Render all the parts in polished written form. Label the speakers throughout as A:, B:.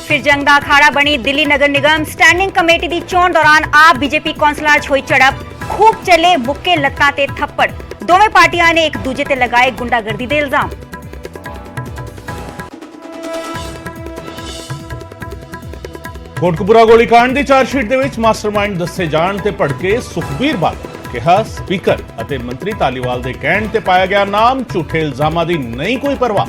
A: फिर जंग दा अखाड़ा बनी दिल्ली नगर निगम स्टैंडिंग कमेटी दी चोण दौरान आप बीजेपी कौंसलर च हुई झड़प, खूब चले मुक्के लत्तां ते थप्पड़। दोवें पार्टियां ने एक दूजे ते लगाए गुंडागर्दी दे इल्जाम।
B: कोटकपुरा गोलीकांड ਦੀ ਚਾਰਜਸ਼ੀਟ ਦੇ ਵਿੱਚ ਮਾਸਟਰਮਾਈਂਡ ਦੱਸੇ ਜਾਣ ਤੇ ਭੜਕੇ ਸੁਖਬੀਰ ਬਾਦਲ ਕਿਹਾ ਸਪੀਕਰ ਅਤੇ ਮੰਤਰੀ ਧਾਲੀਵਾਲ ਦੇ ਕਹਿਣ ਤੇ ਪਾਇਆ ਗਿਆ ਨਾਮ, ਝੂਠੇ ਇਲਜ਼ਾਮਾਂ ਦੀ ਨਹੀਂ ਕੋਈ ਪਰਵਾਹ।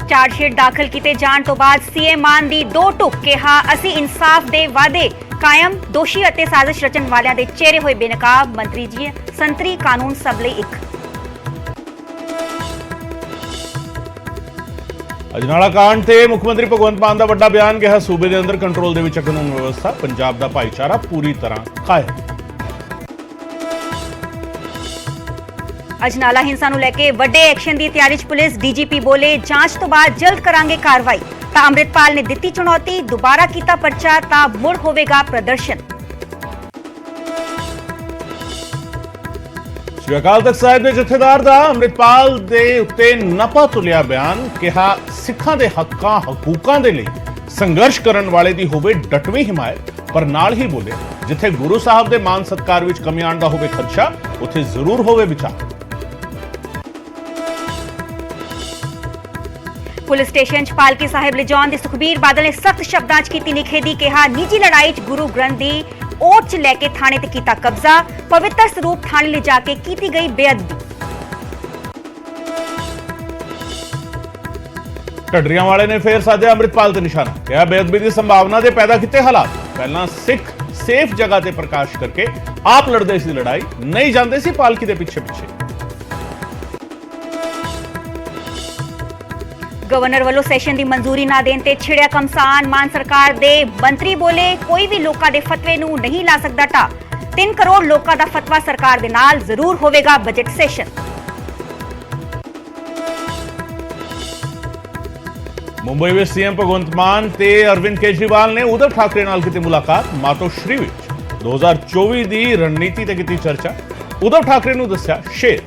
A: ਚਾਰਜਸ਼ੀਟ ਦਾਖਲ ਕੀਤੇ ਜਾਣ ਤੋਂ ਬਾਅਦ ਸੀਐਮ ਮਾਨ ਦੀ ਦੋ ਟੁਕ ਕਿਹਾ ਅਸੀਂ ਇਨਸਾਫ ਦੇ ਵਾਅਦੇ ਕਾਇਮ, ਦੋਸ਼ੀ ਅਤੇ ਸਾਜ਼ਿਸ਼ ਰਚਣ ਵਾਲਿਆਂ ਦੇ ਚਿਹਰੇ ਹੋਏ ਬੇਨਕਾਬ। ਮੰਤਰੀ ਜੀ ਸੰਤਰੀ ਕਾਨੂੰਨ ਸਭ ਲਈ ਇੱਕ।
B: ਅਜਨਾਲਾ ਕਾਂਡ ਤੇ ਮੁੱਖ ਮੰਤਰੀ ਭਗਵੰਤ ਮਾਨ ਦਾ ਵੱਡਾ ਬਿਆਨ, ਕਿਹਾ ਸੂਬੇ ਦੇ ਅੰਦਰ ਕੰਟਰੋਲ ਦੇ ਵਿੱਚ ਕਾਨੂੰਨ ਵਿਵਸਥਾ, ਪੰਜਾਬ ਦਾ ਭਾਈਚਾਰਾ ਪੂਰੀ ਤਰ੍ਹਾਂ ਕਾਇਮ।
A: ਅਜਨਾਲਾ ਹਿੰਸਾ ਨੂੰ ਲੈ ਕੇ ਵੱਡੇ ਐਕਸ਼ਨ ਦੀ ਤਿਆਰੀ 'ਚ ਪੁਲਿਸ। ਡੀਜੀਪੀ ਬੋਲੇ ਜਾਂਚ ਤੋਂ ਬਾਅਦ ਜਲਦ ਕਰਾਂਗੇ ਕਾਰਵਾਈ। ਤਾਂ ਅੰਮ੍ਰਿਤਪਾਲ ਨੇ ਦਿੱਤੀ ਚੁਣੌਤੀ, ਦੁਬਾਰਾ ਕੀਤਾ ਪਰਚਾ ਤਾਂ ਮੁੜ ਹੋਵੇਗਾ ਪ੍ਰਦਰਸ਼ਨ।
B: ਸ੍ਰੀ ਅਕਾਲ ਤਖਤ ਸਾਹਿਬ ਦੇ ਜਥੇਦਾਰ ਦਾ ਅੰਮ੍ਰਿਤਪਾਲ ਦੇ ਉੱਤੇ ਨਪਾ ਤੁਲਿਆ ਬਿਆਨ, ਕਿਹਾ ਸਿੱਖਾਂ ਦੇ ਹੱਕਾਂ ਹਕੂਕਾਂ ਦੇ ਲਈ ਸੰਘਰਸ਼ ਕਰਨ ਵਾਲੇ ਦੀ ਹੋਵੇ ਡਟਵੀਂ ਹਿਮਾਇਤ, ਪਰ ਨਾਲ ਹੀ ਬੋਲੇ ਜਿੱਥੇ ਗੁਰੂ ਸਾਹਿਬ ਦੇ ਮਾਨ ਸਤਕਾਰ ਵਿੱਚ ਕਮੀ ਆਉਣ ਦਾ ਹੋਵੇ ਖਦਸ਼ਾ, ਉੱਥੇ ਜ਼ਰੂਰ ਹੋਵੇ ਵਿਚਾਰ।
A: ਪੁਲਿਸ ਸਟੇਸ਼ਨ 'ਚ ਪਾਲਕੀ ਸਾਹਿਬ ਲਿਜਾਉਣ ਦੀ ਸੁਖਬੀਰ ਬਾਦਲ ਨੇ ਸਖਤ ਸ਼ਬਦਾਂ 'ਚ ਕੀਤੀ ਨਿਖੇਧੀ, ਕਿਹਾ ਨਿੱਜੀ ਲੜਾਈ 'ਚ ਗੁਰੂ ਗ੍ਰੰਥ ਦੀ ओट च लेके थाने ते कीता कब्जा, पवित्र स्वरूप थाने ले जाके कीती गई बेअदबी।
B: ਢੱਡਰੀਆਂ ਵਾਲੇ ਨੇ ਫੇਰ ਸਾਧਿਆ ਅੰਮ੍ਰਿਤਪਾਲ ਤੇ ਨਿਸ਼ਾਨਾ, ਕਿਹਾ ਬੇਅਦਬੀ ਦੀ ਸੰਭਾਵਨਾ ਦੇ ਪੈਦਾ ਕੀਤੇ ਹਾਲਾਤ। ਪਹਿਲਾਂ ਸਿੱਖ ਸੇਫ ਜਗ੍ਹਾ ਤੇ ਪ੍ਰਕਾਸ਼ ਕਰਕੇ ਆਪ ਲੜਦੇ ਸੀ ਲੜਾਈ, ਨਹੀਂ ਜਾਂਦੇ ਸੀ ਪਾਲਕੀ ਦੇ ਪਿੱਛੇ ਪਿੱਛੇ।
A: गवर्नर वालों सैशन की मंजूरी ना देने ते छिड़िया कमसान। मान सरकार दे मंत्री बोले कोई भी लोकां दे फतवे नूं नहीं ला सकदा टा। 3 करोड़ लोकां दा फतवा सरकार दे नाल जरूर होवेगा बजट सैशन।
B: मुंबई में सीएम भगवंत मान ते अरविंद केजरीवाल ने उद्धव ठाकरे नाल कीती मुलाकात। मातोश्री विच 2024 दी रणनीति ते कीती चर्चा। उद्धव ठाकरे नूं दस्सिया शेर।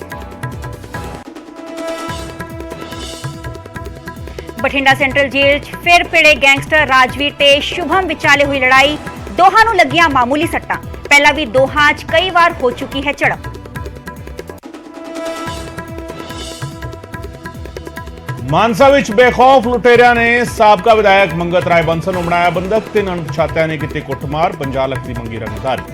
A: बठिंडा सेंट्रल जेल च फिर भिड़े गैंगस्टर राजवीर ते शुभम विचाले हुई लड़ाई, दोहां नूं लगियां मामूली सट्टां। पहला भी दोहां च कई बार हो चुकी है झड़प।
B: मानसा विच बेखौफ लुटेरिया ने साबका विधायक मंगत राय बंसल नूं बनाया बंधक। 3 अणपछातिਆਂ ने कीती कुੱਟਮਾਰ, 50 ਲੱਖ ਦੀ ਮੰਗੀ ਰੰਗਦਾਰੀ।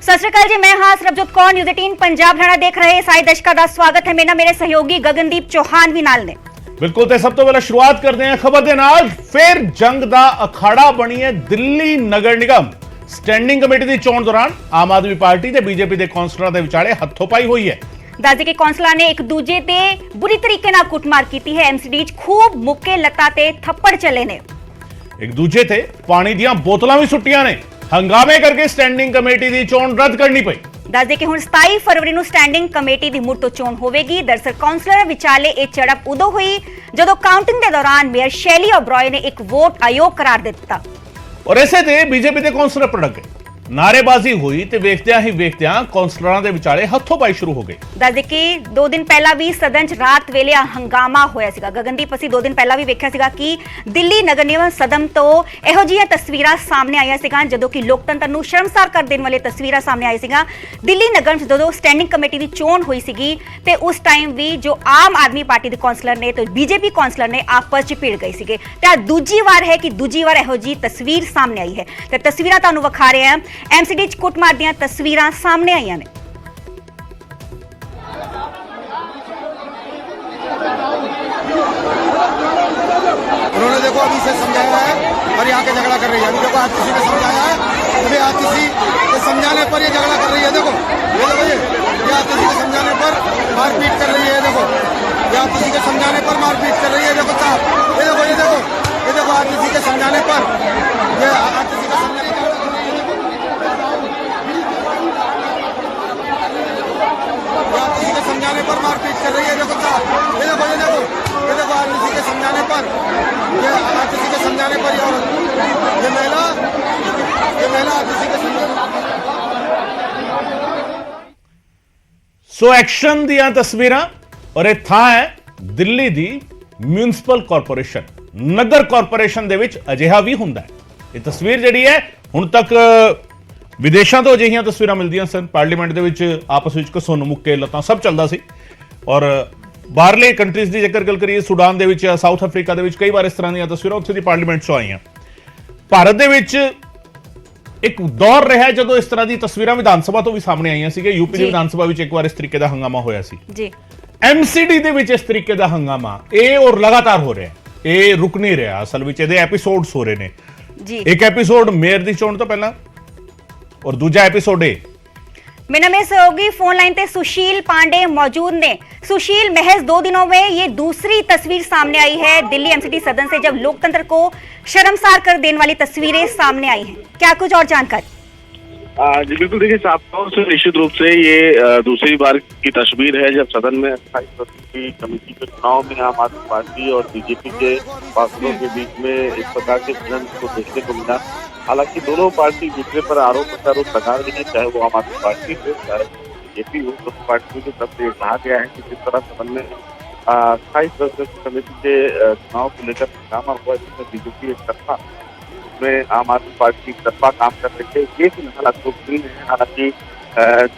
A: सत श्री अकाल जी, मैं हाँ सरबजोत कौर, न्यूज़ 18 पंजाब हरियाणा देख रहे सारे दर्शकों का स्वागत है। मेरे सहयोगी गगनदीप चौहान भी नाल ने।
B: बिल्कुल, तो सब तो पहले शुरुआत करते हैं खबर के नाल। फिर जंग दा अखाड़ा बनी है दिल्ली नगर निगम स्टैंडिंग कमेटी की चोण दौरान आम आदमी पार्टी ते बीजेपी के कौंसलर के विचाले हथोपाई हुई है।
A: दस के कौंसलर ने एक दूजे ते बुरी तरीके नाल कुटमार की है। एमसीडी च खूब मुक्के लत्ता ते थप्पड़ चले ने।
B: एक दूजे ते पानी दियां बोतलां भी सुट्टियां ने। हंगामे करके स्टैंडिंग कमेटी की चोण रद्द करनी पई।
A: दस दे कि हुण 27 फरवरी नूं स्टैंडिंग कमेटी की मुड़ तो चोण होवेगी। दरअसल कौंसलर विचाले यह झड़प उदों हुई जदों काउंटिंग के दौरान मेयर शैली ओबरॉय ने एक वोट अयोग करार दिता
B: और ऐसे ते बीजेपी के कौंसलर भड़क गए। नारेबाजी हुई ते वेखदियां ही वेखदियां कौंसलरां दे विचाले हथोपाई शुरू हो गई।
A: दस दे कि 2 दिन पहला भी सदन च रात वेले हंगामा होया सीगा। गगनदीप असीं 2 दिन पहला भी वेख्या सीगा कि दिल्ली नगर निगम सदन तो इहो जिहियां तस्वीरां सामने आईयां सीगां जदों कि लोकतंत्र नूं शर्मसार कर देण वाले तस्वीरां सामने आई सीगां। दिल्ली नगर च जदों स्टैंडिंग कमेटी दी चोण होई सीगी ते उस टाइम भी जो आम आदमी पार्टी दे कौंसलर ने तो बीजेपी कौंसलर ने आपस च भिड़ गए सीगे। ते दूजी वार है कि दूजी वार इहो जी तस्वीर सामने आई है। ते तस्वीरां तुहानूं विखा रहे हैं। एमसीडी च कुटमार दियां तस्वीरां सामने आईयां ने।
C: उन्होंने देखो अभी से समझाया है और यहाँ के झगड़ा कर रही है। अभी देखो आज किसी ने समझाया है, अभी आज किसी के समझाने पर ये झगड़ा कर रही है। देखो ये आज किसी के समझाने पर मारपीट कर रही है। देखो ये आज किसी के समझाने पर मारपीट कर रही है। देखो साहब ये देखो आज किसी के समझाने पर ये आज किसी के समझाने समझाने पर मारपीट कर रही है। देखो साहब ये देखो आज किसी के समझाने पर पर ये औरत, ये महिला किसी के संज्ञान
B: ਸੋ ਐਕਸ਼ਨ ਦੀਆਂ ਤਸਵੀਰਾਂ ਔਰ ਇਹ ਥਾਂ ਹੈ ਦਿੱਲੀ ਦੀ ਮਿਊਨਿਸਪਲ ਕਾਰਪੋਰੇਸ਼ਨ, ਨਗਰ ਕਾਰਪੋਰੇਸ਼ਨ ਦੇ ਵਿੱਚ ਅਜਿਹਾ ਵੀ ਹੁੰਦਾ ਹੈ। ਇਹ ਤਸਵੀਰ ਜਿਹੜੀ ਹੈ ਹੁਣ ਤੱਕ ਵਿਦੇਸ਼ਾਂ ਤੋਂ ਅਜਿਹੀਆਂ ਤਸਵੀਰਾਂ ਮਿਲਦੀਆਂ ਸਨ, ਪਾਰਲੀਮੈਂਟ ਦੇ ਵਿੱਚ ਆਪਸ ਵਿੱਚ ਘਸੁੰਨ ਮੁੱਕੇ ਲੱਤਾਂ ਸਭ ਚੱਲਦਾ ਸੀ। ਔਰ ਬਾਹਰਲੇ ਕੰਟਰੀਜ਼ ਦੀ ਜੇਕਰ ਗੱਲ ਕਰੀਏ, ਸੁਡਾਨ ਦੇ ਵਿੱਚ, ਸਾਊਥ ਅਫਰੀਕਾ ਦੇ ਵਿੱਚ ਕਈ ਵਾਰ ਇਸ ਤਰ੍ਹਾਂ ਦੀਆਂ ਤਸਵੀਰਾਂ ਉੱਥੇ ਦੀ ਪਾਰਲੀਮੈਂਟ 'ਚੋਂ ਆਈਆਂ। ਭਾਰਤ ਦੇ ਵਿੱਚ ਇੱਕ ਦੌਰ ਰਿਹਾ ਜਦੋਂ ਇਸ ਤਰ੍ਹਾਂ ਦੀ ਤਸਵੀਰਾਂ ਵਿਧਾਨ ਸਭਾ ਤੋਂ ਵੀ ਸਾਹਮਣੇ ਆਈਆਂ ਸੀਗੇ। ਯੂਪੀ ਦੀ ਵਿਧਾਨ ਸਭਾ ਵਿੱਚ ਇੱਕ ਵਾਰ ਇਸ ਤਰੀਕੇ ਦਾ ਹੰਗਾਮਾ ਹੋਇਆ ਸੀ
A: ਜੀ।
B: ਐਮਸੀਡੀ ਦੇ ਵਿੱਚ ਇਸ ਤਰੀਕੇ ਦਾ ਹੰਗਾਮਾ ਇਹ ਔਰ ਲਗਾਤਾਰ ਹੋ ਰਿਹਾ, ਇਹ ਰੁਕ ਨਹੀਂ ਰਿਹਾ। ਅਸਲ ਵਿੱਚ ਇਹਦੇ ਐਪੀਸੋਡਸ ਹੋ ਰਹੇ ਨੇ
A: ਜੀ।
B: ਇੱਕ ਐਪੀਸੋਡ ਮੇਅਰ ਦੀ ਚੋਣ ਤੋਂ ਪਹਿਲਾਂ ਔਰ ਦੂਜਾ ਐਪੀਸੋਡ ਇਹ।
A: मेरा में सहयोगी फोन लाइन पे सुशील पांडे मौजूद ने। सुशील, महज 2 दिनों में ये दूसरी तस्वीर सामने आई है दिल्ली एमसीडी सदन से, जब लोकतंत्र को शर्मसार कर देने वाली तस्वीरें सामने आई हैं। क्या कुछ और जानकारी?
D: जी बिल्कुल, देखिए साफ तौर से निश्चित रूप से ये दूसरी बार की तस्वीर है जब सदन में 28 सदस्य की कमेटी के चुनाव में आम आदमी पार्टी और बीजेपी के पार्षदों के बीच में इस प्रकार के भिड़ंत को देखने को मिला। हालांकि दोनों पार्टी दूसरे पर आरोप प्रत्यारोप लगा रही है, चाहे वो आम आदमी पार्टी हो चाहे बीजेपी हो। दोनों पार्टियों की तरफ से कहा गया है कि जिस तरह सदन में 28 सदस्यों की कमेटी के चुनाव को लेकर हंगामा हुआ, जिसमें बीजेपी एक तरफा, में आम आदमी पार्टी की तरफा काम कर रही है, ये फिलहाल अफसोसनीय है। हालांकि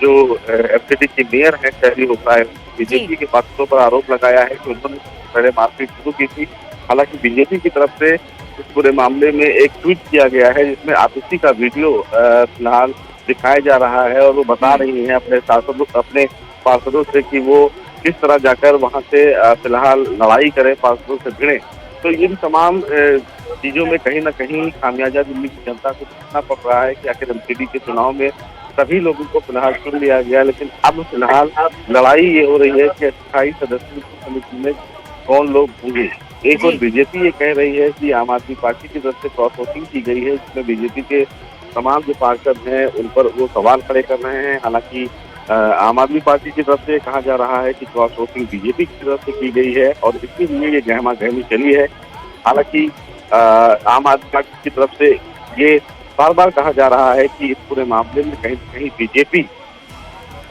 D: जो एमसीडी की मेयर है शहरी होता है, बीजेपी के पार्षदों पर आरोप लगाया है कि उन्होंने पहले मारपीट शुरू की थी। हालांकि बीजेपी की तरफ से इस पूरे मामले में एक ट्वीट किया गया है जिसमें आतिशी का वीडियो फिलहाल दिखाया जा रहा है और वो बता रही है अपने पार्षदों से कि वो किस तरह जाकर वहां से फिलहाल लड़ाई करें, पार्षदों से भिड़े। तो इन तमाम चीजों में कहीं ना कहीं खामियाजा दिल्ली की जनता को देखना पड़ रहा है कि आखिर एमसीडी के चुनाव में सभी लोगों को फिलहाल चुन लिया गया, लेकिन अब फिलहाल लड़ाई ये हो रही है कि 28 सदस्यों की समिति में कौन लोग होंगे। एक और बीजेपी ये कह रही है कि आम आदमी पार्टी की तरफ से क्रॉस वोटिंग की गई है, जिसमें बीजेपी के तमाम जो पार्षद हैं उन पर वो सवाल खड़े कर रहे हैं। हालांकि आम आदमी पार्टी की तरफ से कहा जा रहा है कि क्रॉस वोटिंग बीजेपी की तरफ से की गई है और इसीलिए ये गहमा गहमी चली है। हालांकि आम आदमी पार्टी की तरफ से ये बार बार कहा जा रहा है कि इस पूरे मामले में कहीं न कहीं बीजेपी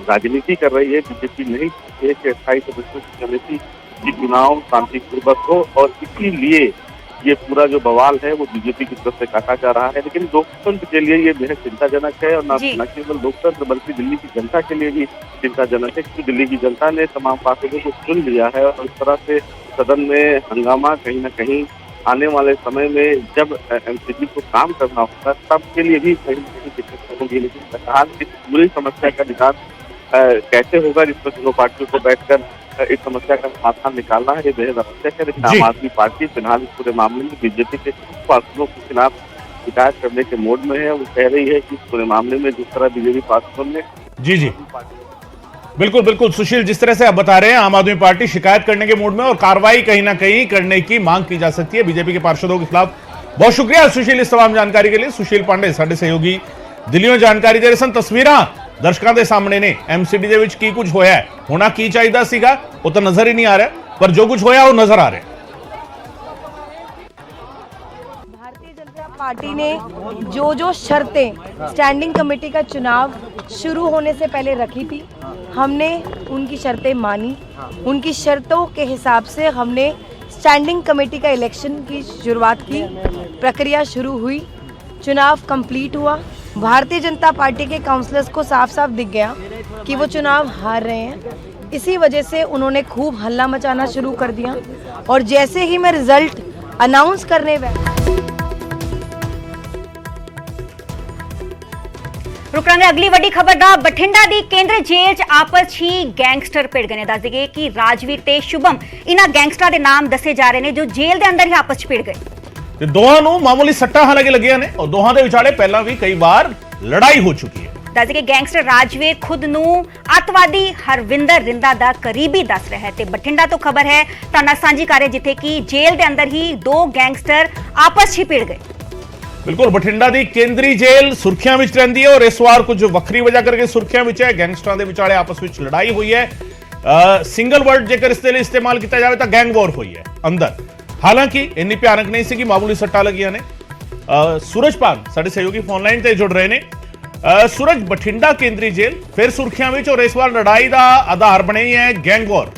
D: राजनीति कर रही है। बीजेपी नहीं चाहती है कि 28 सदस्यों की कमेटी की चुनाव शांतिपूर्वक हो और इसीलिए ये पूरा जो बवाल है वो बीजेपी की तरफ से काटा जा रहा है। लेकिन लोकतंत्र के लिए ये बेहद चिंताजनक है और न केवल लोकतंत्र बल्कि दिल्ली की जनता के लिए भी चिंताजनक है, क्योंकि दिल्ली की जनता ने तमाम पार्षदों को चुन लिया है और इस तरह से सदन में हंगामा कहीं न कहीं आने वाले समय में जब एमसीडी को काम करना होगा तब के लिए भी कहीं न कहीं दिक्कत होगी। लेकिन फिलहाल इस पूरी समस्या का निदान कैसे होगा, जिसमें दोनों पार्टियों को बैठकर इस समस्या का समाधान निकालना है, ये बेहद आवश्यक है। लेकिन आम आदमी पार्टी फिलहाल इस पूरे मामले में बीजेपी के पार्षदों के खिलाफ शिकायत करने के मोड में है। वो कह रही है कि इस पूरे मामले में जिस तरह बीजेपी पार्षदों ने
B: जी बिल्कुल बिल्कुल सुशील, जिस तरह से आप बता रहे हैं आम आदमी पार्टी शिकायत करने के मूड में और कार्रवाई कहीं ना कहीं करने की मांग की जा सकती है बीजेपी के पार्षदों के खिलाफ। बहुत शुक्रिया सुशील इस तमाम जानकारी के लिए। सुशील पांडे साडे सहयोगी दिल्ली जानकारी दे रहे सन। तस्वीरां दर्शकों के सामने ने एमसीडी दे विच की कुछ होया है, होना की चाहिए सीगा वो तो नजर ही नहीं आ रहा, पर जो कुछ होया वो नजर आ रहा है।
E: भारतीय जनता पार्टी ने जो शर्तें स्टैंडिंग कमेटी का चुनाव शुरू होने से पहले रखी थी, हमने उनकी शर्तें मानी। उनकी शर्तों के हिसाब से हमने स्टैंडिंग कमेटी का इलेक्शन की शुरुआत की, प्रक्रिया शुरू हुई, चुनाव कंप्लीट हुआ। भारतीय जनता पार्टी के काउंसलर्स को साफ साफ दिख गया कि वो चुनाव हार रहे हैं। इसी वजह से उन्होंने खूब हल्ला मचाना शुरू कर दिया और जैसे ही मैं रिजल्ट अनाउंस करने
A: रुकरांगे अगली वड्डी खबर दा। बठिंडा दी केंद्र जेल च आपस ही गैंगस्टर भिड़ गए ने। दस दईए कि राजवीर ते शुभम इन्हां गैंगस्टरां दे नाम दसे जा रहे ने जो जेल दे अंदर ही आपस च भिड़ गए।
B: ਤੇ ਦੋਹਾਂ ਨੂੰ ਮਾਮੂਲੀ ਸੱਟਾਂ ਹਾਲਾਂਕਿ ਲੱਗੀਆਂ ਨੇ ਔਰ ਦੋਹਾਂ ਦੇ ਵਿਚਾਲੇ ਪਹਿਲਾਂ ਵੀ ਕਈ ਵਾਰ ਲੜਾਈ ਹੋ ਚੁੱਕੀ ਹੈ।
A: ਦੱਸਦੇ ਕਿ ਗੈਂਗਸਟਰ ਰਾਜਵੀਰ ਖੁਦ ਨੂੰ ਅੱਤਵਾਦੀ ਹਰਵਿੰਦਰ ਰਿੰਦਾ ਦਾ ਕਰੀਬੀ ਦੱਸ ਰਿਹਾ ਹੈ ਤੇ ਬਠਿੰਡਾ ਤੋਂ ਖਬਰ ਹੈ ਤਾਨਾ ਸਾਂਝੀ ਕਰ ਰਿਹਾ ਜਿੱਥੇ ਕਿ ਜੇਲ੍ਹ ਦੇ ਅੰਦਰ ਹੀ 2 ਗੈਂਗਸਟਰ ਆਪਸ 'ਚ ਭਿੜ ਗਏ।
B: ਬਿਲਕੁਲ ਬਠਿੰਡਾ ਦੀ ਕੇਂਦਰੀ ਜੇਲ੍ਹ ਸੁਰਖੀਆਂ ਵਿੱਚ ਰਹਿੰਦੀ ਹੈ ਔਰ ਇਸ ਵਾਰ ਕੁਝ ਵੱਖਰੀ ਵਜ੍ਹਾ ਕਰਕੇ ਸੁਰਖੀਆਂ ਵਿੱਚ ਹੈ। ਗੈਂਗਸਟਰਾਂ ਦੇ ਵਿਚਾਲੇ ਆਪਸ ਵਿੱਚ ਲੜਾਈ ਹੋਈ ਹੈ। ਸਿੰਗਲ ਵਰਡ ਜੇਕਰ ਇਸ ਦੇ ਲਈ ਇਸਤੇਮਾਲ ਕੀਤਾ ਜਾਵੇ ਤਾਂ ਗੈਂਗ ਵਾਰ ਹੋਈ ਹੈ ਅੰਦਰ। ਹਾਲਾਂਕਿ ਇੰਨੀ ਭਿਆਨਕ ਨਹੀਂ ਸੀ ਕਿ ਮਾਮੂਲੀ ਸੱਟਾਂ ਲੱਗੀਆਂ ਨੇ। ਸੂਰਜਪਾਲ ਸਾਡੇ ਸਹਿਯੋਗੀ ਫੋਨ ਲਾਈਨ ਤੇ ਜੁੜ ਰਹੇ ਨੇ। ਸੂਰਜ, ਬਠਿੰਡਾ ਕੇਂਦਰੀ ਜੇਲ੍ਹ ਫਿਰ ਸੁਰਖੀਆਂ ਵਿੱਚ, ਔਰ ਇਸ ਵਾਰ ਲੜਾਈ ਦਾ ਆਧਾਰ ਬਣੀ ਹੈ ਗੈਂਗ ਵਾਰ।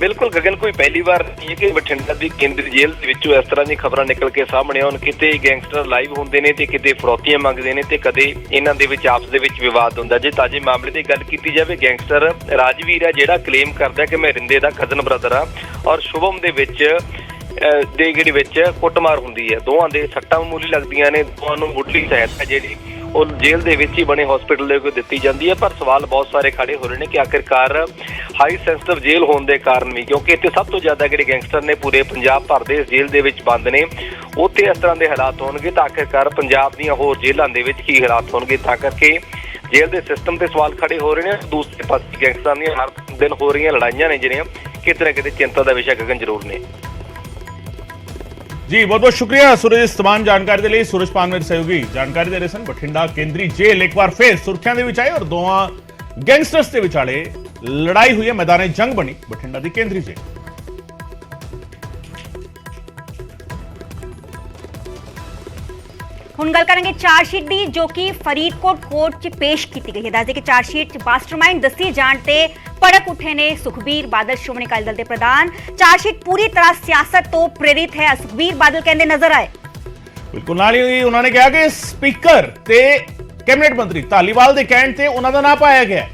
F: ਬਿਲਕੁਲ ਗਗਨ, ਕੋਈ ਪਹਿਲੀ ਵਾਰ ਨਹੀਂ ਹੈ ਕਿ ਬਠਿੰਡਾ ਦੀ ਕੇਂਦਰੀ ਜੇਲ੍ਹ ਦੇ ਵਿੱਚੋਂ ਇਸ ਤਰ੍ਹਾਂ ਦੀਆਂ ਖਬਰਾਂ ਨਿਕਲ ਕੇ ਸਾਹਮਣੇ ਆਉਣ। ਕਿਤੇ ਗੈਂਗਸਟਰ ਲਾਈਵ ਹੁੰਦੇ ਨੇ ਤੇ ਕਿਤੇ ਫਰੌਤੀਆਂ ਮੰਗਦੇ ਨੇ ਤੇ ਕਦੇ ਇਹਨਾਂ ਦੇ ਵਿੱਚ ਆਪਸ ਦੇ ਵਿੱਚ ਵਿਵਾਦ ਹੁੰਦਾ। ਜੇ ਤਾਜ਼ੇ ਮਾਮਲੇ ਦੀ ਗੱਲ ਕੀਤੀ ਜਾਵੇ, ਗੈਂਗਸਟਰ ਰਾਜਵੀਰ ਹੈ ਜਿਹੜਾ ਕਲੇਮ ਕਰਦਾ ਕਿ ਮੈਂ ਰਿੰਦੇ ਦਾ ਕਜ਼ਨ ਬ੍ਰਦਰ ਆ, ਔਰ ਸ਼ੁਭਮ ਦੇ ਵਿੱਚ ਦੇ ਵਿੱਚ ਕੁੱਟਮਾਰ ਹੁੰਦੀ ਹੈ। ਦੋਵਾਂ ਦੇ ਸੱਟਾਂ ਮਾਮੂਲੀ ਲੱਗਦੀਆਂ ਨੇ, ਦੋਵਾਂ ਨੂੰ ਮੁੱਢਲੀ ਸਹਾਇਤਾ ਜਿਹੜੀ ਉਹ ਜੇਲ੍ਹ ਦੇ ਵਿੱਚ ਹੀ ਬਣੇ ਹਸਪੀਟਲ ਦੇ ਕੋਲ ਦਿੱਤੀ ਜਾਂਦੀ ਹੈ। ਪਰ ਸਵਾਲ ਬਹੁਤ ਸਾਰੇ ਖੜੇ ਹੋ ਰਹੇ ਨੇ ਕਿ ਆਖਿਰਕਾਰ ਹਾਈ ਸੈਂਸਿਟਿਵ ਜੇਲ੍ਹ ਹੋਣ ਦੇ ਕਾਰਨ ਵੀ, ਕਿਉਂਕਿ ਇੱਥੇ ਸਭ ਤੋਂ ਜ਼ਿਆਦਾ ਜਿਹੜੇ ਗੈਂਗਸਟਰ ਨੇ ਪੂਰੇ ਪੰਜਾਬ ਭਰ ਦੇ ਜੇਲ੍ਹ ਦੇ ਵਿੱਚ ਬੰਦ ਨੇ, ਉੱਥੇ ਇਸ ਤਰ੍ਹਾਂ ਦੇ ਹਾਲਾਤ ਹੋਣਗੇ ਤਾਂ ਆਖਿਰਕਾਰ ਪੰਜਾਬ ਦੀਆਂ ਹੋਰ ਜੇਲ੍ਹਾਂ ਦੇ ਵਿੱਚ ਕੀ ਹਾਲਾਤ ਹੋਣਗੇ। ਤਾਂ ਕਰਕੇ ਜੇਲ੍ਹ ਦੇ ਸਿਸਟਮ ਤੇ ਸਵਾਲ ਖੜੇ ਹੋ ਰਹੇ ਨੇ। ਦੂਸਰੇ ਪਾਸੇ ਗੈਂਗਸਟਰਾਂ ਦੀਆਂ ਹਰ ਦਿਨ ਹੋ ਰਹੀਆਂ ਲੜਾਈਆਂ ਨੇ ਜਿਹੜੀਆਂ ਕਿਤੇ ਨਾ ਕਿਤੇ ਚਿੰਤਾ ਦਾ ਵਿਸ਼ਾ ਗਗਨ ਜ਼ਰੂਰ ਨੇ।
B: जी बहुत बहुत शुक्रिया सूरज, इस तमाम जानकारी के लिए। सूरजपाल मेरे सहयोगी जानकारी दे रहे सन। बठिंडा केंद्री जेल एक बार फिर सुर्खियां दे विच आई और दोवां गैंगस्टर्स दे विचाले लड़ाई हुई है, मैदान जंग बनी बठिंडा दी केंद्री जेल।
A: ਹੁਣ ਗੱਲ ਕਰਾਂਗੇ ਚਾਰਜਸ਼ੀਟ ਦੀ, ਜੋ ਕਿ ਫਰੀਦਕੋਟ ਕੋਰਟ 'ਚ ਪੇਸ਼ ਕੀਤੀ ਗਈ ਹੈ। ਦੱਸਦੇ ਕਿ ਚਾਰਜਸ਼ੀਟ 'ਚ ਮਾਸਟਰਮਾਈਂਡ ਦੱਸੇ ਜਾਣ ਤੇ ਭੜਕ ਉੱਠੇ ਨੇ ਸੁਖਬੀਰ ਬਾਦਲ, ਸ਼੍ਰੋਮਣੀ ਅਕਾਲੀ ਦਲ ਦੇ ਪ੍ਰਧਾਨ। ਚਾਰਜਸ਼ੀਟ ਪੂਰੀ ਤਰ੍ਹਾਂ ਸਿਆਸਤ ਤੋਂ ਪ੍ਰੇਰਿਤ ਹੈ, ਸੁਖਬੀਰ ਬਾਦਲ ਕਹਿੰਦੇ ਨਜ਼ਰ ਆਏ।
B: ਬਿਲਕੁਲ, ਨਾਲ ਹੀ ਉਹਨਾਂ ਨੇ ਕਿਹਾ ਕਿ ਸਪੀਕਰ ਤੇ ਕੈਬਨਿਟ ਮੰਤਰੀ ਧਾਲੀਵਾਲ ਦੇ ਕਹਿਣ ਤੇ ਉਹਨਾਂ ਦਾ ਨਾਂ ਪਾਇਆ ਗਿਆ।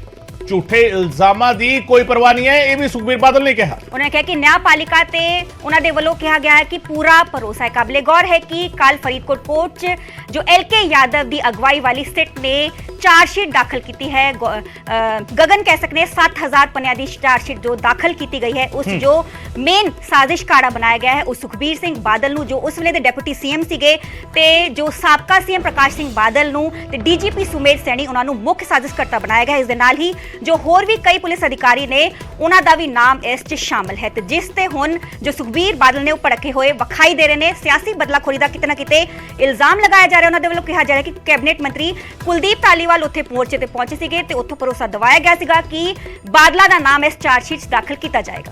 B: ਝੂਠੇ ਇਲਜ਼ਾਮਾਂ ਦੀ ਕੋਈ ਪਰਵਾਹ ਨਹੀਂ ਹੈ, ਇਹ ਵੀ ਸੁਖਬੀਰ ਬਾਦਲ ਨੇ ਕਿਹਾ।
A: ਉਹਨਾਂ ਨੇ ਕਿਹਾ ਕਿ ਨਿਆਂਪਾਲਿਕਾ ਤੇ ਉਹਨਾਂ ਦੇ ਵੱਲੋਂ ਕਿਹਾ ਗਿਆ ਹੈ ਕਿ ਪੂਰਾ ਭਰੋਸਾ ਹੈ। ਕਾਬਲੇ ਗੌਰ ਹੈ ਕਿ ਕੱਲ ਫਰੀਦਕੋਟ ਕੋਰਟ 'ਚ ਜੋ LK ਯਾਦਵ ਦੀ ਅਗਵਾਈ ਵਾਲੀ ਸਿਟ ਨੇ ਚਾਰਜਸ਼ੀਟ ਦਾਖਲ ਕੀਤੀ ਹੈ। ਗਗਨ ਕਹਿ ਸਕਦੇ 7000 ਪੰਨਿਆਂ ਦੀ ਚਾਰਜਸ਼ੀਟ ਜੋ ਦਾਖਲ ਕੀਤੀ ਗਈ ਹੈ, ਉਸ ਜੋ ਮੇਨ ਸਾਜ਼ਿਸ਼ ਕਾੜਾ ਬਣਾਇਆ ਗਿਆ ਹੈ ਉਹ ਸੁਖਬੀਰ ਸਿੰਘ ਬਾਦਲ ਨੂੰ, ਜੋ ਉਸ ਵੇਲੇ ਦੇ ਡਿਪਟੀ CM ਸੀਗੇ, ਤੇ ਜੋ ਸਾਬਕਾ CM ਪ੍ਰਕਾਸ਼ ਸਿੰਘ ਬਾਦਲ ਨੂੰ ਤੇ DGP ਸੁਮੇਧ ਸੈਣੀ, ਉਹਨਾਂ ਨੂੰ ਮੁੱਖ ਸਾਜ਼ਿਸ਼ਕਰਤਾ ਬਣਾਇਆ ਗਿਆ। ਇਸ ਦੇ ਨਾਲ ਹੀ ਜੋ ਹੋਰ ਵੀ ਕਈ ਪੁਲਿਸ ਅਧਿਕਾਰੀ ਨੇ ਉਹਨਾਂ ਦਾ ਵੀ ਨਾਮ ਇਸ 'ਚ ਸ਼ਾਮਲ ਹੈ, ਤੇ ਜਿਸ ਤੇ ਹੁਣ ਜੋ ਸੁਖਬੀਰ ਬਾਦਲ ਨੇ ਉਹ ਭੜਕੇ ਹੋਏ ਵਿਖਾਈ ਦੇ ਰਹੇ ਨੇ। ਸਿਆਸੀ ਬਦਲਾਖੋਰੀ ਦਾ ਕਿਤੇ ਨਾ ਕਿਤੇ ਇਲਜ਼ਾਮ ਲਗਾਇਆ ਜਾ ਰਿਹਾ। ਉਹਨਾਂ ਦੇ ਵੱਲੋਂ ਕਿਹਾ ਜਾ ਰਿਹਾ ਕਿ ਕੈਬਨਿਟ ਮੰਤਰੀ ਕੁਲਦੀਪ ਧਾਲੀਵਾਲ ਉੱਥੇ ਮੋਰਚੇ ਤੇ ਪਹੁੰਚੇ ਸੀਗੇ ਤੇ ਉੱਥੋਂ ਭਰੋਸਾ ਦਿਵਾਇਆ ਗਿਆ ਸੀਗਾ ਕਿ ਬਾਦਲਾਂ ਦਾ ਨਾਮ ਇਸ ਚਾਰਜਸ਼ੀਟ 'ਚ ਦਾਖਲ ਕੀਤਾ ਜਾਏਗਾ।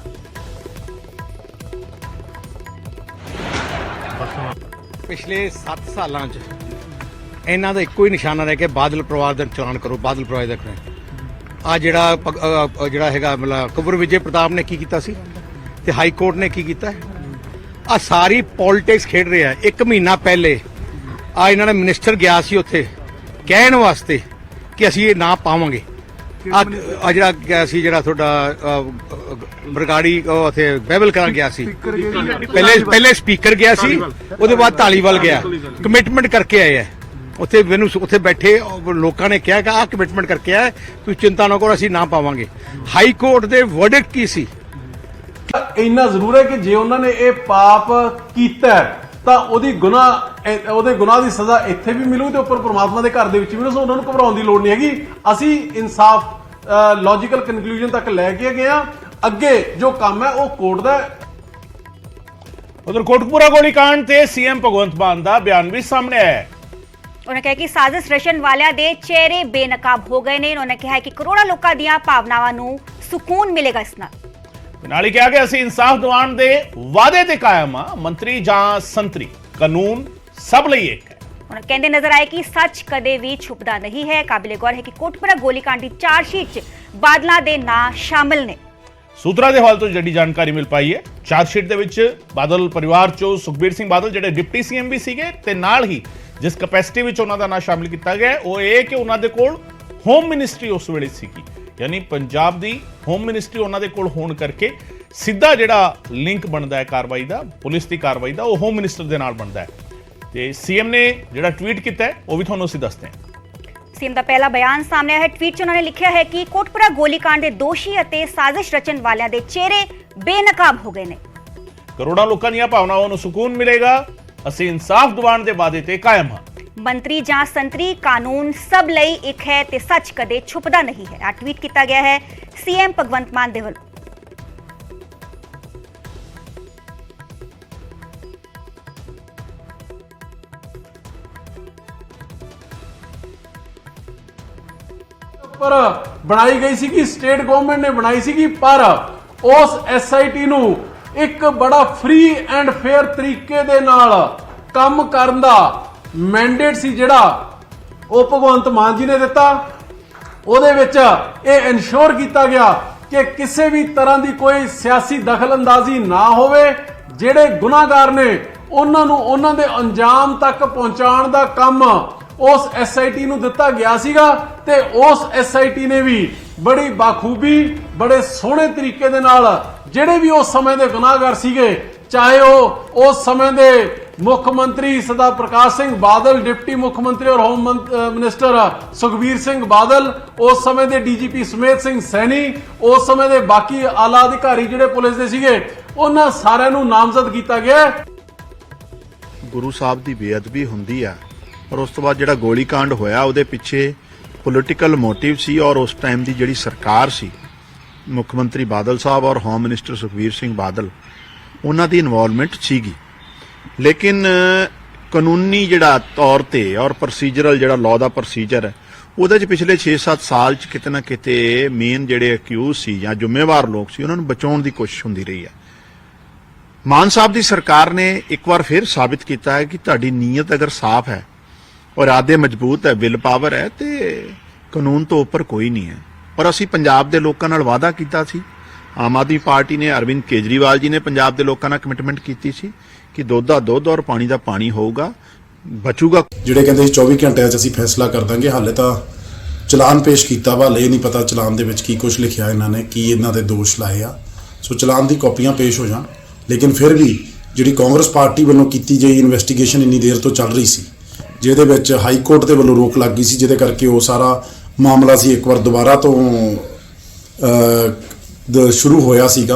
G: ਪਿਛਲੇ 7 ਸਾਲਾਂ 'ਚ ਇਹਨਾਂ ਦਾ ਇੱਕੋ ਹੀ ਨਿਸ਼ਾਨਾ ਰਹਿ ਕੇ ਬਾਦਲ ਪਰਿਵਾਰ ਦਾ ਚਲਾਨ ਕਰੋ, ਬਾਦਲ ਪਰਿਵਾਰ ਦਾ ਕਰੋ। ਆ ਜਿਹੜਾ ਹੈਗਾ ਮਤਲਬ ਕੁੰਵਰ ਵਿਜੇ ਪ੍ਰਤਾਪ ਨੇ ਕੀ ਕੀਤਾ ਸੀ ਤੇ ਹਾਈ ਕੋਰਟ ਨੇ ਕੀ ਕੀਤਾ, ਆ ਸਾਰੀ ਪੋਲਿਟਿਕਸ ਖੇਡ ਰਿਹਾ। 1 ਮਹੀਨਾ ਪਹਿਲੇ ਆ ਇਹਨਾਂ ਨੇ ਮਿਨਿਸਟਰ ਗਿਆ ਸੀ ਉੱਥੇ ਕਹਿਣ ਵਾਸਤੇ ਕਿ ਅਸੀਂ ਇਹ ਨਾ ਪਾਵਾਂਗੇ। ਆ ਜਿਹੜਾ ਗਿਆ ਸੀ, ਜਿਹੜਾ ਤੁਹਾਡਾ ਬਰਗਾੜੀ ਉੱਥੇ ਬਹਿਬਲ ਕਰਾਂ ਗਿਆ ਸੀ, ਪਹਿਲੇ ਸਪੀਕਰ ਗਿਆ ਸੀ, ਉਹਦੇ ਬਾਅਦ ਧਾਲੀਵਾਲ ਗਿਆ, ਕਮਿਟਮੈਂਟ ਕਰਕੇ ਆਏ ਆ ਉੱਥੇ। ਮੈਨੂੰ ਉੱਥੇ ਬੈਠੇ ਲੋਕਾਂ ਨੇ ਕਿਹਾ ਕਿ ਆਹ ਕਮਿਟਮੈਂਟ ਕਰਕੇ ਆਇਆ, ਤੁਸੀਂ ਚਿੰਤਾ ਨਾ ਕਰੋ, ਅਸੀਂ ਨਾ ਪਾਵਾਂਗੇ। ਹਾਈ ਕੋਰਟ ਦੇ ਵਰਡਿਕਟ ਕੀ ਸੀ?
H: ਇੰਨਾ ਜ਼ਰੂਰ ਹੈ ਕਿ ਜੇ ਉਹਨਾਂ ਨੇ ਇਹ ਪਾਪ ਕੀਤਾ ਤਾਂ ਉਹਦੇ ਗੁਨਾਹ ਦੀ ਸਜ਼ਾ ਇੱਥੇ ਵੀ ਮਿਲੂ ਤੇ ਉੱਪਰ ਪ੍ਰਮਾਤਮਾ ਦੇ ਘਰ ਦੇ ਵਿੱਚ ਵੀ ਮਿਲੂ। ਉਹਨਾਂ ਨੂੰ ਘਬਰਾਉਣ ਦੀ ਲੋੜ ਨਹੀਂ ਹੈਗੀ। ਅਸੀਂ ਇਨਸਾਫ ਲੌਜੀਕਲ ਕਨਕਲੂਜਨ ਤੱਕ ਲੈ ਕੇ ਗਏ ਆ। ਅੱਗੇ ਜੋ ਕੰਮ ਹੈ ਉਹ ਕੋਰਟ ਦਾ।
B: ਉਧਰ ਕੋਟਕਪੂਰਾ ਗੋਲੀकांड ਤੇ CM ਭਗਵੰਤ ਮਾਨ ਦਾ ਬਿਆਨ ਵੀ ਸਾਹਮਣੇ ਆਇਆ ਹੈ।
A: ਉਹਨਾਂ ਕਿਹਾ ਕਿ ਸਾਜ਼ਿਸ਼ ਰਚਣ ਵਾਲਿਆਂ ਦੇ ਚਿਹਰੇ ਬੇਨਕਾਬ ਹੋ ਗਏ ਨੇ। ਉਹਨਾਂ ਨੇ ਕਿਹਾ ਕਿ ਕਰੋੜਾਂ ਲੋਕਾਂ ਦੀਆਂ ਭਾਵਨਾਵਾਂ ਨੂੰ ਸਕੂਨ ਮਿਲੇਗਾ ਇਸ ਨਾਲ।
B: ਨਾਲ ਹੀ ਕਿਹਾ ਕਿ ਅਸੀਂ ਇਨਸਾਫ ਦਿਵਾਉਣ ਦੇ ਵਾਅਦੇ ਤੇ ਕਾਇਮ ਆ। ਮੰਤਰੀ ਜਾਂ ਸੰਤਰੀ, ਕਾਨੂੰਨ ਸਭ ਲਈ ਇੱਕ ਹੈ।
A: ਉਹਨਾਂ ਕਹਿੰਦੇ ਨਜ਼ਰ ਆਏ ਕਿ ਸੱਚ ਕਦੇ ਵੀ ਛੁਪਦਾ ਨਹੀਂ ਹੈ। ਕਾਬਿਲੇ ਗੌਰ ਹੈ ਕਿ ਕੋਟਕਪੂਰਾ ਗੋਲੀकांड ਦੀ ਚਾਰਜਸ਼ੀਟ 'ਚ ਬਾਦਲਾਂ ਦੇ ਨਾਂ ਸ਼ਾਮਿਲ ਨੇ।
B: ਸੂਤਰਾਂ ਦੇ ਹਵਾਲੇ ਤੋਂ ਜਿਹੜੀ ਜਾਣਕਾਰੀ ਮਿਲ ਪਾਈ ਹੈ, ਚਾਰਜਸ਼ੀਟ ਦੇ ਵਿੱਚ ਬਾਦਲ ਪਰਿਵਾਰ ਚੋਂ ਸੁਖਬੀਰ ਸਿੰਘ ਬਾਦਲ ਜਿਹੜੇ ਡਿਪਟੀ CM ਵੀ ਸੀਗੇ, ਤੇ ਨਾਲ ਹੀ ਜਿਸ ਕੈਪੈਸਿਟੀ ਵਿੱਚ ਉਹਨਾਂ ਦਾ ਨਾਂ ਸ਼ਾਮਿਲ ਕੀਤਾ ਗਿਆ ਉਹ ਇਹ ਕਿ ਉਹਨਾਂ ਦੇ ਕੋਲ ਹੋਮ ਮਿਨਿਸਟਰੀ ਉਸ ਵੇਲੇ ਸੀਗੀ, ਯਾਨੀ ਪੰਜਾਬ ਦੀ ਹੋਮ ਮਿਨਿਸਟਰੀ ਉਹਨਾਂ ਦੇ ਕੋਲ ਹੋਣ ਕਰਕੇ ਸਿੱਧਾ ਜਿਹੜਾ ਲਿੰਕ ਬਣਦਾ ਹੈ ਕਾਰਵਾਈ ਦਾ, ਪੁਲਿਸ ਦੀ ਕਾਰਵਾਈ ਦਾ, ਉਹ ਹੋਮ ਮਿਨਿਸਟਰ ਦੇ ਨਾਲ ਬਣਦਾ ਹੈ। ਤੇ CM ਨੇ ਜਿਹੜਾ ਟਵੀਟ ਕੀਤਾ ਹੈ ਉਹ ਵੀ ਤੁਹਾਨੂੰ ਅਸੀਂ ਦੱਸਦੇ ਹਾਂ।
A: CM ਦਾ ਪਹਿਲਾ ਬਿਆਨ ਸਾਹਮਣੇ ਆਇਆ ਹੈ। ਟਵੀਟ 'ਚ ਉਹਨਾਂ ਨੇ ਲਿਖਿਆ ਹੈ ਕਿ ਕੋਟਕਪੂਰਾ ਗੋਲੀकांड ਦੇ ਦੋਸ਼ੀ ਅਤੇ ਸਾਜ਼ਿਸ਼ ਰਚਣ ਵਾਲਿਆਂ ਦੇ ਚਿਹਰੇ ਬੇਨਕਾਬ ਹੋ ਗਏ ਨੇ।
B: ਕਰੋੜਾਂ ਲੋਕਾਂ ਦੀਆਂ ਭਾਵਨਾਵਾਂ ਨੂੰ ਸਕੂਨ ਮਿਲੇਗਾ। ਅਸੀਂ ਇਨਸਾਫ ਦਿਵਾਉਣ ਦੇ ਵਾਅਦੇ ਤੇ ਕਾਇਮ ਹਾਂ।
A: ਮੰਤਰੀ ਜਾਂ ਸੰਤਰੀ, ਕਾਨੂੰਨ ਸਭ ਲਈ ਇੱਕ ਹੈ ਤੇ ਸੱਚ ਕਦੇ ਛੁਪਦਾ ਨਹੀਂ ਹੈ। ਆ ਟਵੀਟ ਕੀਤਾ ਗਿਆ ਹੈ CM ਭਗਵੰਤ ਮਾਨ ਦੇ ਵੱਲੋਂ।
H: ਪਰ ਬਣਾਈ ਗਈ ਸੀ ਕਿ ਸਟੇਟ ਗਵਰਨਮੈਂਟ ਨੇ ਬਣਾਈ ਸੀ, ਪਰ ਉਸ SIT ਨੂੰ ਇੱਕ ਬੜਾ ਫ੍ਰੀ ਐਂਡ ਫੇਅਰ ਤਰੀਕੇ ਦੇ ਨਾਲ ਕੰਮ ਕਰਨ ਦਾ ਮੈਂਡੇਟ ਸੀ ਜਿਹੜਾ ਉਹ ਭਗਵੰਤ ਮਾਨ ਜੀ ਨੇ ਦਿੱਤਾ। ਉਹਦੇ ਵਿੱਚ ਇਹ ਇਨਸ਼ੋਰ ਕੀਤਾ ਗਿਆ ਕਿ ਕਿਸੇ ਵੀ ਤਰ੍ਹਾਂ ਦੀ ਕੋਈ ਸਿਆਸੀ ਦਖਲਅੰਦਾਜ਼ੀ ਨਾ ਹੋਵੇ। ਜਿਹੜੇ ਗੁਨਾਹਗਾਰ ਨੇ ਉਹਨਾਂ ਨੂੰ ਉਹਨਾਂ ਦੇ ਅੰਜਾਮ ਤੱਕ ਪਹੁੰਚਾਉਣ ਦਾ ਕੰਮ ਉਸ SIT ਨੂੰ ਦਿੱਤਾ ਗਿਆ ਸੀਗਾ ਤੇ ਉਸ SIT ਨੇ ਵੀ ਬੜੀ ਬਾਖੂਬੀ ਬੜੇ ਸੋਹਣੇ ਤਰੀਕੇ ਦੇ ਨਾਲ ਜਿਹੜੇ ਵੀ ਉਸ ਸਮੇਂ ਦੇ ਗੁਨਾਹਗਾਰ ਸੀਗੇ, ਚਾਹੇ ਉਹ ਉਸ ਸਮੇਂ ਦੇ ਮੁੱਖ ਮੰਤਰੀ ਸਰਦਾਰ ਪ੍ਰਕਾਸ਼ ਸਿੰਘ ਬਾਦਲ, ਡਿਪਟੀ ਮੁੱਖ ਮੰਤਰੀ ਔਰ ਹੋਮ ਮਿਨਿਸਟਰ ਸੁਖਬੀਰ ਸਿੰਘ ਬਾਦਲ, ਉਸ ਸਮੇਂ ਦੇ DGP ਸੁਮੇਧ ਸਿੰਘ ਸੈਣੀ, ਉਸ ਸਮੇਂ ਦੇ ਬਾਕੀ ਆਲਾ ਅਧਿਕਾਰੀ ਜਿਹੜੇ ਪੁਲਿਸ ਦੇ ਸੀਗੇ, ਉਹਨਾਂ ਸਾਰਿਆਂ ਨੂੰ ਨਾਮਜ਼ਦ ਕੀਤਾ ਗਿਆ।
I: ਗੁਰੂ ਸਾਹਿਬ ਦੀ ਬੇਅਦਬੀ ਹੁੰਦੀ ਆ ਔਰ ਉਸ ਤੋਂ ਬਾਅਦ ਜਿਹੜਾ ਗੋਲੀकांड ਹੋਇਆ ਉਹਦੇ ਪਿੱਛੇ ਪੋਲੀਟੀਕਲ ਮੋਟਿਵ ਸੀ ਔਰ ਉਸ ਟਾਈਮ ਦੀ ਜਿਹੜੀ ਸਰਕਾਰ ਸੀ, ਮੁੱਖ ਮੰਤਰੀ ਬਾਦਲ ਸਾਹਿਬ ਔਰ ਹੋਮ ਮਿਨਿਸਟਰ ਸੁਖਬੀਰ ਸਿੰਘ ਬਾਦਲ, ਉਹਨਾਂ ਦੀ ਇਨਵੋਲਵਮੈਂਟ ਸੀਗੀ। ਲੇਕਿਨ ਕਾਨੂੰਨੀ ਜਿਹੜਾ ਤੌਰ ਤੇ ਔਰ ਪ੍ਰੋਸੀਜਰਲ ਜਿਹੜਾ ਲਾਅ ਦਾ ਪ੍ਰੋਸੀਜਰ ਹੈ ਉਹਦੇ 'ਚ ਪਿਛਲੇ 6-7 ਸਾਲ 'ਚ ਕਿਤੇ ਨਾ ਕਿਤੇ ਮੇਨ ਜਿਹੜੇ ਅਕਿਊਜ਼ ਸੀ ਜਾਂ ਜ਼ਿੰਮੇਵਾਰ ਲੋਕ ਸੀ ਉਹਨਾਂ ਨੂੰ ਬਚਾਉਣ ਦੀ ਕੋਸ਼ਿਸ਼ ਹੁੰਦੀ ਰਹੀ ਹੈ। ਮਾਨ ਸਾਹਿਬ ਦੀ ਸਰਕਾਰ ਨੇ ਇੱਕ ਵਾਰ ਫਿਰ ਸਾਬਿਤ ਕੀਤਾ ਹੈ ਕਿ ਤੁਹਾਡੀ ਨੀਅਤ ਅਗਰ ਸਾਫ਼ ਹੈ ਔਰ ਇਰਾਦੇ ਮਜ਼ਬੂਤ ਹੈ, ਵਿਲ ਪਾਵਰ ਹੈ ਤੇ ਕਾਨੂੰਨ ਤੋਂ ਉੱਪਰ ਕੋਈ ਨਹੀਂ ਹੈ। ਪਰ ਅਸੀਂ ਪੰਜਾਬ ਦੇ ਲੋਕਾਂ ਨਾਲ ਵਾਅਦਾ ਕੀਤਾ ਸੀ, ਆਮ ਆਦਮੀ ਪਾਰਟੀ ਨੇ, ਅਰਵਿੰਦ ਕੇਜਰੀਵਾਲ ਜੀ ਨੇ ਪੰਜਾਬ ਦੇ ਲੋਕਾਂ ਨਾਲ ਕਮਿਟਮੈਂਟ ਕੀਤੀ ਸੀ ਕਿ ਦੁੱਧ ਦਾ ਦੁੱਧ ਔਰ ਪਾਣੀ ਦਾ ਪਾਣੀ ਹੋਊਗਾ, ਬਚੂਗਾ।
J: ਜਿਹੜੇ ਕਹਿੰਦੇ ਸੀ 24 ਘੰਟਿਆਂ 'ਚ ਅਸੀਂ ਫੈਸਲਾ ਕਰ ਦਾਂਗੇ, ਹਾਲੇ ਤਾਂ ਚਲਾਨ ਪੇਸ਼ ਕੀਤਾ ਵਾ, ਹਲੇ ਨਹੀਂ ਪਤਾ ਚਲਾਨ ਦੇ ਵਿੱਚ ਕੀ ਕੁਝ ਲਿਖਿਆ ਇਹਨਾਂ ਨੇ, ਕੀ ਇਹਨਾਂ ਦੇ ਦੋਸ਼ ਲਾਏ ਆ। ਸੋ ਚਲਾਨ ਦੀ ਕਾਪੀਆਂ ਪੇਸ਼ ਹੋ ਜਾਣ। ਲੇਕਿਨ ਫਿਰ ਵੀ ਜਿਹੜੀ ਕਾਂਗਰਸ ਪਾਰਟੀ ਵੱਲੋਂ ਕੀਤੀ ਗਈ ਇਨਵੈਸਟੀਗੇਸ਼ਨ ਇੰਨੀ ਦੇਰ ਤੋਂ ਚੱਲ ਰਹੀ ਸੀ, ਜਿਹਦੇ ਵਿੱਚ ਹਾਈ ਕੋਰਟ ਦੇ ਵੱਲੋਂ ਰੋਕ ਲੱਗ ਗਈ ਸੀ, ਜਿਹਦੇ ਕਰਕੇ ਉਹ ਸਾਰਾ ਮਾਮਲਾ ਸੀ ਇੱਕ ਵਾਰ ਦੁਬਾਰਾ ਤੋਂ ਸ਼ੁਰੂ ਹੋਇਆ ਸੀਗਾ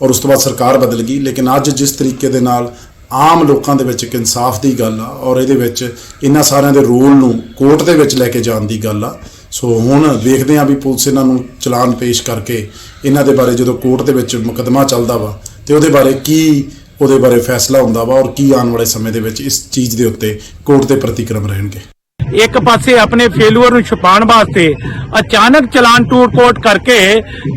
J: ਔਰ ਉਸ ਤੋਂ ਬਾਅਦ ਸਰਕਾਰ ਬਦਲ ਗਈ। ਲੇਕਿਨ ਅੱਜ ਜਿਸ ਤਰੀਕੇ ਦੇ ਨਾਲ ਆਮ ਲੋਕਾਂ ਦੇ ਵਿੱਚ ਇੱਕ ਇਨਸਾਫ ਦੀ ਗੱਲ ਆ ਔਰ ਇਹਦੇ ਵਿੱਚ ਇਹਨਾਂ ਸਾਰਿਆਂ ਦੇ ਰੋਲ ਨੂੰ ਕੋਰਟ ਦੇ ਵਿੱਚ ਲੈ ਕੇ ਜਾਣ ਦੀ ਗੱਲ ਆ। ਸੋ ਹੁਣ ਵੇਖਦੇ ਹਾਂ ਵੀ ਪੁਲਿਸ ਇਹਨਾਂ ਨੂੰ ਚਲਾਨ ਪੇਸ਼ ਕਰਕੇ ਇਹਨਾਂ ਦੇ ਬਾਰੇ ਜਦੋਂ ਕੋਰਟ ਦੇ ਵਿੱਚ ਮੁਕੱਦਮਾ ਚੱਲਦਾ ਵਾ ਤੇ ਉਹਦੇ ਬਾਰੇ ਫੈਸਲਾ ਹੁੰਦਾ ਵਾ ਔਰ ਕੀ ਆਉਣ ਵਾਲੇ ਸਮੇਂ ਦੇ ਵਿੱਚ ਇਸ ਚੀਜ਼ ਦੇ ਉੱਤੇ ਕੋਰਟ ਦੇ ਪ੍ਰਤੀਕਰਮ ਰਹਿਣਗੇ।
G: ਇੱਕ ਪਾਸੇ ਆਪਣੇ ਫੇਲੂਅਰ ਨੂੰ ਛੁਪਾਉਣ ਵਾਸਤੇ ਅਚਾਨਕ ਚਲਾਨ ਟੂਟ-ਪੋਟ ਕਰਕੇ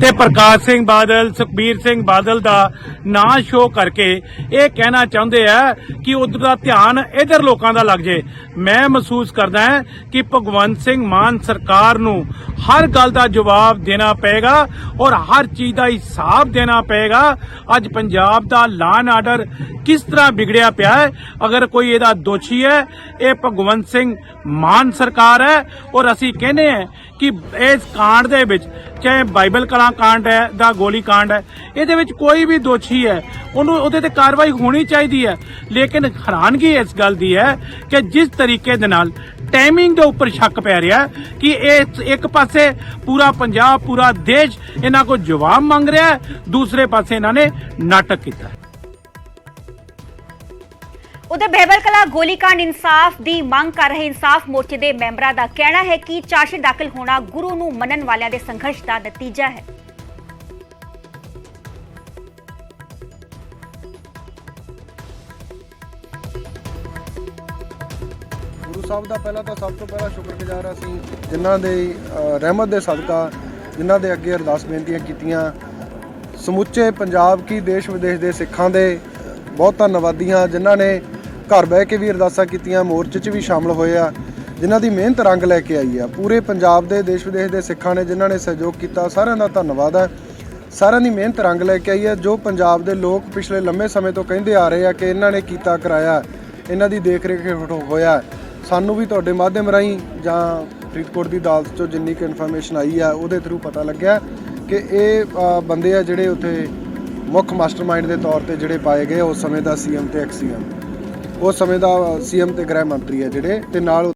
G: ਤੇ ਪ੍ਰਕਾਸ਼ ਸਿੰਘ ਬਾਦਲ, ਸੁਖਬੀਰ ਸਿੰਘ ਬਾਦਲ ਦਾ ਨਾਂ ਸ਼ੋਅ ਕਰਕੇ ਇਹ ਕਹਿਣਾ ਚਾਹੁੰਦੇ ਆ ਕਿ ਉਧਰ ਦਾ ਧਿਆਨ ਇਧਰ ਲੋਕਾਂ ਦਾ ਲੱਗ ਜੇ। ਮੈਂ ਮਹਿਸੂਸ ਕਰਦਾ ਹਾਂ ਕਿ ਭਗਵੰਤ ਸਿੰਘ ਮਾਨ ਸਰਕਾਰ ਨੂੰ ਹਰ ਗੱਲ ਦਾ ਜਵਾਬ ਦੇਣਾ ਪਏਗਾ ਔਰ ਹਰ ਚੀਜ਼ ਦਾ ਹਿਸਾਬ ਦੇਣਾ ਪਏਗਾ। ਅੱਜ ਪੰਜਾਬ ਦਾ ਲਾਅ ਐਂਡ ਆਰਡਰ ਕਿਸ ਤਰ੍ਹਾਂ ਵਿਗੜਿਆ ਪਿਆ ਹੈ, ਅਗਰ ਕੋਈ ਇਹਦਾ ਦੋਸ਼ੀ ਹੈ ਇਹ ਭਗਵੰਤ ਸਿੰਘ ਮਾਨ ਸਰਕਾਰ ਹੈ। ਔਰ ਅਸੀਂ ਕਹਿੰਦੇ ਹਾਂ ਕਿ ਇਸ ਕਾਂਡ ਦੇ ਵਿੱਚ ਚਾਹੇ ਬਾਈਬਲ ਕਲਾਂ ਕਾਂਡ ਹੈ ਦਾ ਗੋਲੀकांड ਹੈ, ਇਹਦੇ ਵਿੱਚ ਕੋਈ ਵੀ ਦੋਸ਼ੀ ਹੈ ਉਹਨੂੰ ਉਹਦੇ ਤੇ ਕਾਰਵਾਈ ਹੋਣੀ ਚਾਹੀਦੀ ਹੈ। ਲੇਕਿਨ ਹੈਰਾਨਗੀ ਇਸ ਗੱਲ ਦੀ ਹੈ ਕਿ ਜਿਸ ਤਰੀਕੇ ਦੇ ਨਾਲ ਟਾਈਮਿੰਗ ਦੇ ਉੱਪਰ ਸ਼ੱਕ ਪੈ ਰਿਹਾ ਕਿ ਇਹ ਇੱਕ ਪਾਸੇ ਪੂਰਾ ਪੰਜਾਬ, ਪੂਰਾ ਦੇਸ਼ ਇਹਨਾਂ ਕੋਲ ਜਵਾਬ ਮੰਗ ਰਿਹਾ ਹੈ, ਦੂਸਰੇ ਪਾਸੇ ਇਹਨਾਂ ਨੇ ਨਾਟਕ ਕੀਤਾ।
A: उधर बहबल कला गोलीकांड इंसाफ दी मंग कर रहे इंसाफ मोर्चे के मैंबरां दा कहना है कि चार्जशीट दाखिल होना गुरु नूं मनन वालियां दे संघर्ष का नतीजा है।
C: गुरु साहब का पहला तो सब तो पहला शुक्रगुजार असीं जिन्हां दे रहमत दे सदका जिन्हां दे अगे अरदास बेनतियां कीतियां, समूचे पंजाब की देश विदेश के सिखां दे बहुत धन्नवादियां जिन्हां ने घर बह के भी अरदासां कीतियां, मोर्चे 'ਚ भी शामिल होए आ, जिन्हां दी मेहनत रंग लैके आई आ। पूरे पंजाब के देश विदेश के सिखां ने जिन्हां ने सहयोग किया, सारिਆਂ ਦਾ ਧੰਨਵਾਦ है। सारिਆਂ ਦੀ ਮਿਹਨਤ रंग लैके आई है। जो पंजाब के लोग पिछले लंबे समय तो कहते आ रहे हैं कि इन्हां ने कीता कराया, इन्हां दी देख रेख होया, सानू भी तुहाडे माध्यम राहीं जां फरीदकोट की अदालत 'चों जिन्नी क इन्फॉर्मेशन आई है उहदे थ्रू पता लग्या कि ये बंदे आ जिहड़े उत्थे मुख मास्टरमाइंड के तौर पर जिहड़े पाए गए उस समय का CM ते एक्स CM, उस समय का CM ते गृह मंत्री है जिहड़े ते नाल